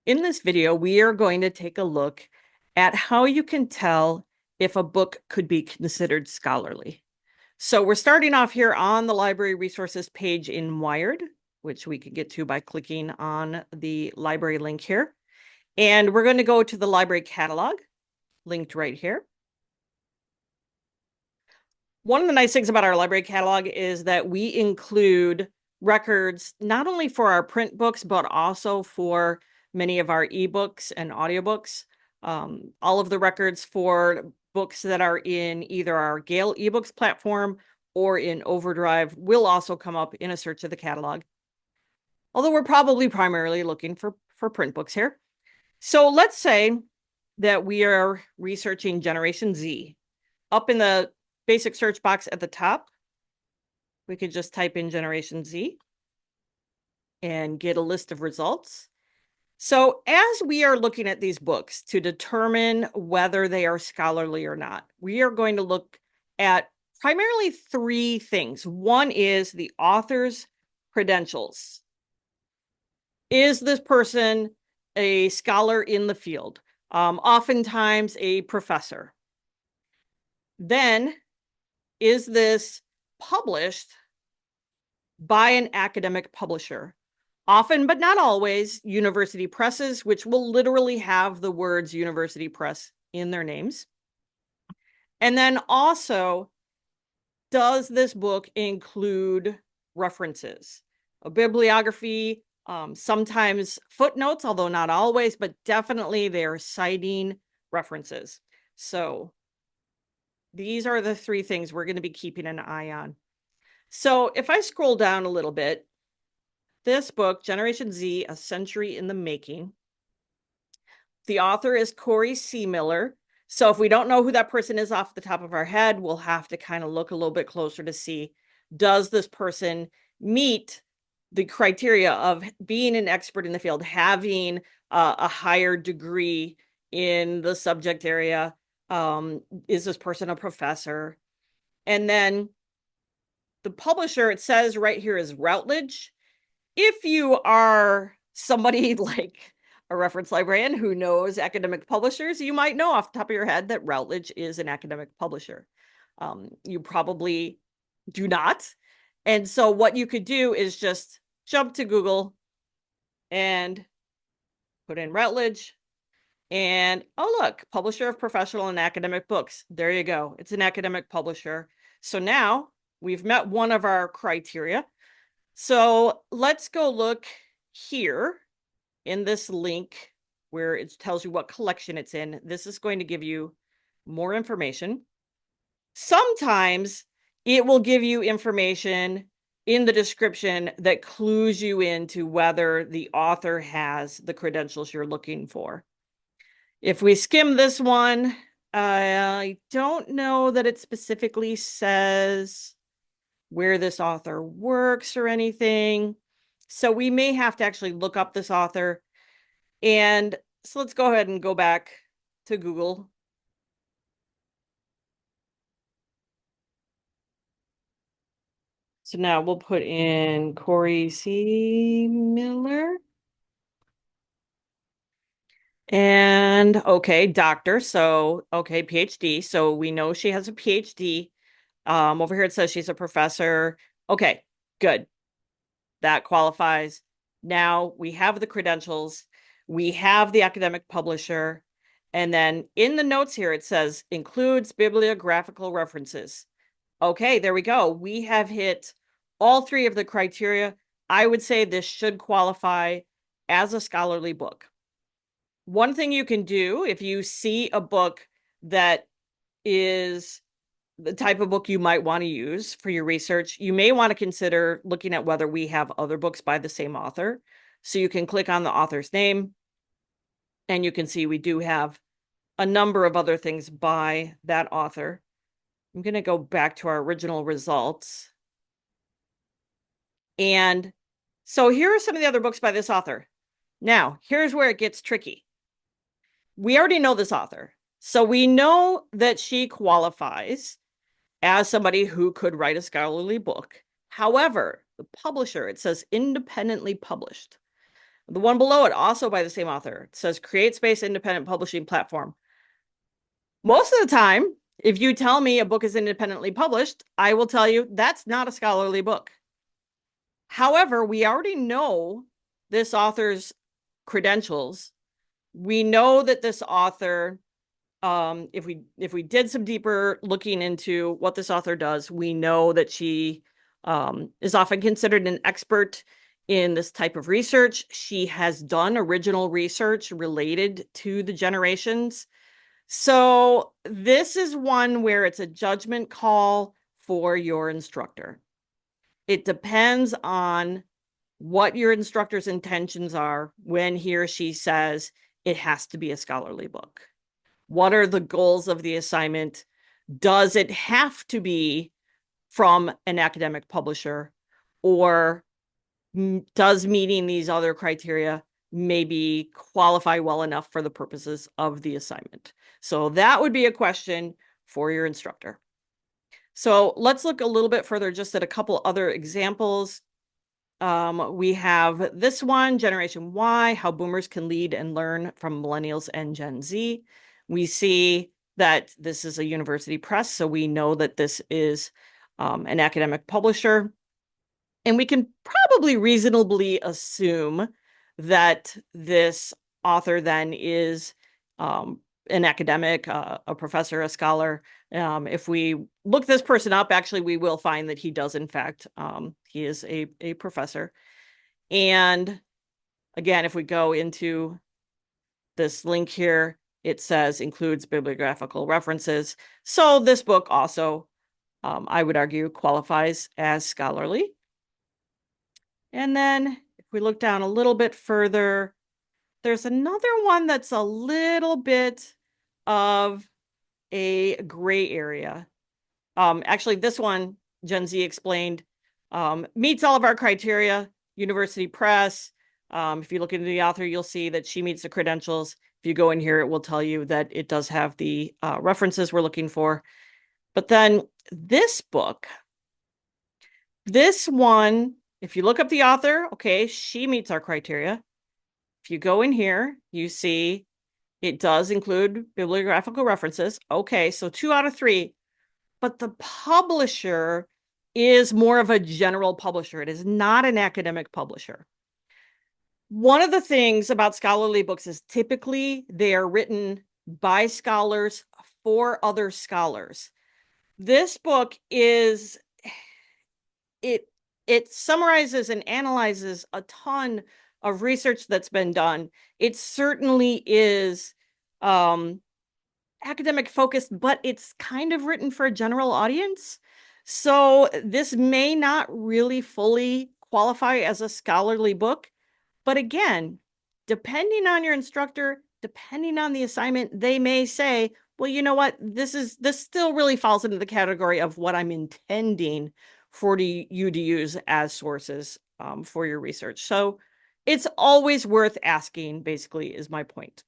In this video, we are going to take a look at how you can tell if a book could be considered scholarly. So we're starting off here on the library resources page in Wired, which we can get to by clicking on the library link here. And we're going to go to the library catalog, linked right here. One of the nice things about our library catalog is that we include records not only for our print books, but also for many of our ebooks and audiobooks. All of the records for books that are in either our Gale eBooks platform or in Overdrive will also come up in a search of the catalog. Although we're probably primarily looking for print books here. So let's say that we are researching Generation Z. Up in the basic search box at the top, we could just type in Generation Z and get a list of results. So as we are looking at these books to determine whether they are scholarly or not, we are going to look at primarily three things. One is the author's credentials. Is this person a scholar in the field? Oftentimes a professor. Then, is this published by an academic publisher? Often, but not always, university presses, which will literally have the words university press in their names. And then also, does this book include references? A bibliography, sometimes footnotes, although not always, but definitely they are citing references. So these are the three things we're going to be keeping an eye on. So if I scroll down a little bit, this book, Generation Z, A Century in the Making, the author is Cory C. Miller. So if we don't know who that person is off the top of our head, we'll have to kind of look a little bit closer to see, does this person meet the criteria of being an expert in the field, having a higher degree in the subject area? Is this person a professor? And then the publisher, it says right here, is Routledge. If you are somebody like a reference librarian who knows academic publishers, you might know off the top of your head that Routledge is an academic publisher. You probably do not. And so what you could do is just jump to Google and put in Routledge. And oh, look, publisher of professional and academic books. There you go. It's an academic publisher. So now we've met one of our criteria. So let's go look here in this link where it tells you what collection it's in. This is going to give you more information. Sometimes it will give you information in the description that clues you into whether the author has the credentials you're looking for. If we skim this one, I don't know that it specifically says where this author works or anything. So we may have to actually look up this author. And so let's go ahead and go back to Google. So now we'll put in Cory C. Miller. And okay, doctor. So, okay, PhD. So we know she has a PhD. Over here it says she's a professor. Okay, good. That qualifies. Now we have the credentials. We have the academic publisher. And then in the notes here, it says includes bibliographical references. Okay, there we go. We have hit all three of the criteria. I would say this should qualify as a scholarly book. One thing you can do if you see a book that is the type of book you might want to use for your research, you may want to consider looking at whether we have other books by the same author. So you can click on the author's name and you can see we do have a number of other things by that author. I'm going to go back to our original results. And so here are some of the other books by this author. Now, here's where it gets tricky. We already know this author. So we know that she qualifies as somebody who could write a scholarly book. However, the publisher, it says independently published. The one below it, also by the same author, it says CreateSpace Independent Publishing Platform. Most of the time, if you tell me a book is independently published, I will tell you that's not a scholarly book. However, we already know this author's credentials. We know that this author, if we did some deeper looking into what this author does, we know that she is often considered an expert in this type of research. She has done original research related to the generations. So this is one where it's a judgment call for your instructor. It depends on what your instructor's intentions are when he or she says it has to be a scholarly book. What are the goals of the assignment? Does it have to be from an academic publisher, or does meeting these other criteria maybe qualify well enough for the purposes of the assignment? So that would be a question for your instructor. So let's look a little bit further just at a couple other examples. We have this one, Generation Y, how boomers can lead and learn from millennials and Gen Z. We see that this is a university press, so we know that this is an academic publisher. And we can probably reasonably assume that this author then is an academic, a professor, a scholar. If we look this person up, actually, we will find that he does, in fact, he is a professor. And again, if we go into this link here, it says includes bibliographical references. So this book also, I would argue, qualifies as scholarly. And then if we look down a little bit further, there's another one that's a little bit of a gray area. Actually, this one, Gen Z explained, meets all of our criteria, University Press. If you look into the author, you'll see that she meets the credentials. If you go in here, it will tell you that it does have the references we're looking for. But then this book, this one, if you look up the author, okay, she meets our criteria. If you go in here, you see it does include bibliographical references. Okay, so 2 out of 3. But the publisher is more of a general publisher. It is not an academic publisher. One of the things about scholarly books is typically they are written by scholars for other scholars. This book is, it summarizes and analyzes a ton of research that's been done. It certainly is academic focused, but it's kind of written for a general audience. So this may not really fully qualify as a scholarly book. But again, depending on your instructor, depending on the assignment, they may say, well, you know what, this still really falls into the category of what I'm intending for you to use as sources for your research. So it's always worth asking, basically, is my point.